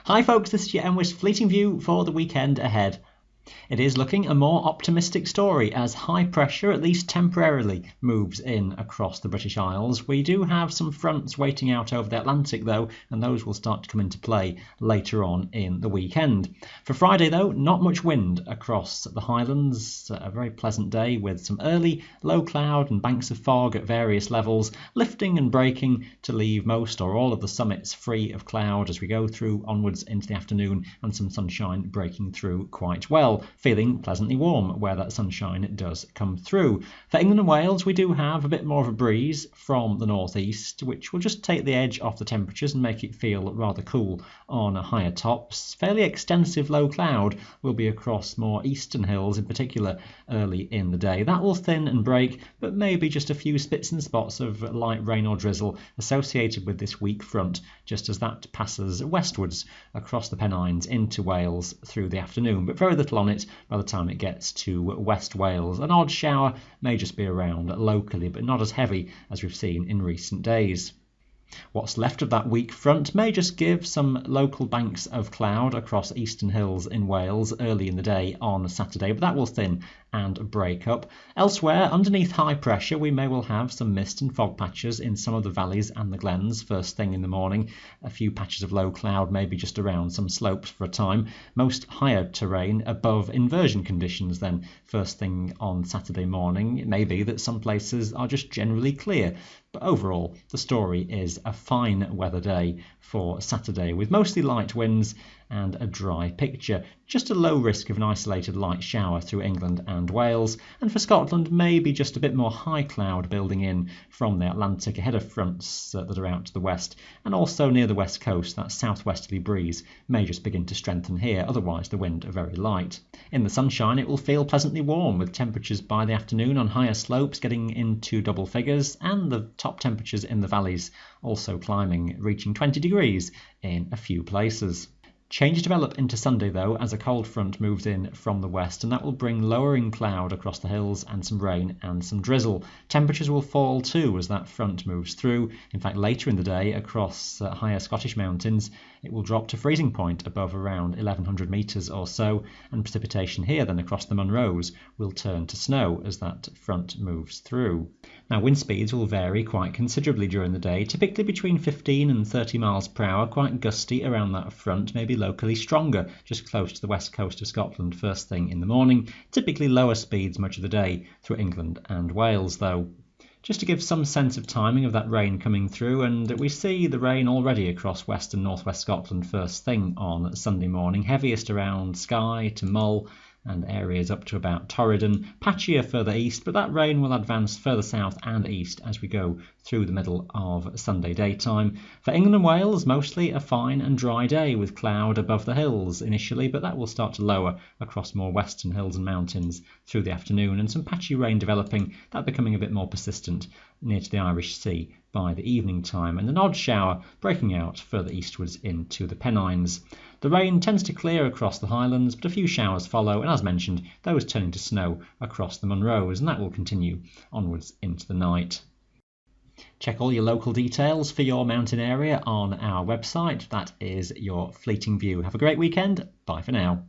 Hi folks, this is your NWIS Fleeting View for the weekend ahead. It is looking a more optimistic story as high pressure, at least temporarily, moves in across the British Isles. We do have some fronts waiting out over the Atlantic though, and those will start to come into play later on in the weekend. For Friday though, not much wind across the Highlands. A very pleasant day with some early low cloud and banks of fog at various levels, lifting and breaking to leave most or all of the summits free of cloud as we go through onwards into the afternoon, and some sunshine breaking through quite well. Feeling pleasantly warm where that sunshine does come through. For England and Wales, we do have a bit more of a breeze from the northeast, which will just take the edge off the temperatures and make it feel rather cool on higher tops. Fairly extensive low cloud will be across more eastern hills, in particular early in the day. That will thin and break, but maybe just a few spits and spots of light rain or drizzle associated with this weak front, just as that passes westwards across the Pennines into Wales through the afternoon, but very little on it by the time it gets to West Wales. An odd shower may just be around locally, but not as heavy as we've seen in recent days. What's left of that weak front may just give some local banks of cloud across eastern hills in Wales early in the day on Saturday, but that will thin and break up. Elsewhere, underneath high pressure, we may well have some mist and fog patches in some of the valleys and the glens first thing in the morning. A few patches of low cloud maybe just around some slopes for a time. Most higher terrain above inversion conditions then first thing on Saturday morning. It may be that some places are just generally clear. But overall, the story is a fine weather day for Saturday with mostly light winds and a dry picture. Just a low risk of an isolated light shower through England and Wales. And for Scotland, maybe just a bit more high cloud building in from the Atlantic ahead of fronts that are out to the west. And also near the west coast, that southwesterly breeze may just begin to strengthen here. Otherwise, the wind are very light. In the sunshine, it will feel pleasantly warm with temperatures by the afternoon on higher slopes getting into double figures, and the top temperatures in the valleys also climbing, reaching 20 degrees in a few places. Changes develop into Sunday though as a cold front moves in from the west, and that will bring lowering cloud across the hills and some rain and some drizzle. Temperatures will fall too as that front moves through. In fact, later in the day across higher Scottish mountains it will drop to freezing point above around 1100 metres or so, and precipitation here then across the Munros will turn to snow as that front moves through. Now wind speeds will vary quite considerably during the day, typically between 15 and 30 miles per hour, quite gusty around that front, maybe locally stronger just close to the west coast of Scotland first thing in the morning. Typically lower speeds much of the day through England and Wales though. Just to give some sense of timing of that rain coming through, and we see the rain already across west and northwest Scotland first thing on Sunday morning, heaviest around Skye to Mull and areas up to about Torridon, patchier further east, but that rain will advance further south and east as we go through the middle of Sunday daytime. For England and Wales, mostly a fine and dry day with cloud above the hills initially, but that will start to lower across more western hills and mountains through the afternoon, and some patchy rain developing, that becoming a bit more persistent near to the Irish Sea by the evening time, and an odd shower breaking out further eastwards into the Pennines. The rain tends to clear across the Highlands, but a few showers follow, and as mentioned, those turning to snow across the Munros, and that will continue onwards into the night. Check all your local details for your mountain area on our website. That is your Fleeting View. Have a great weekend. Bye for now.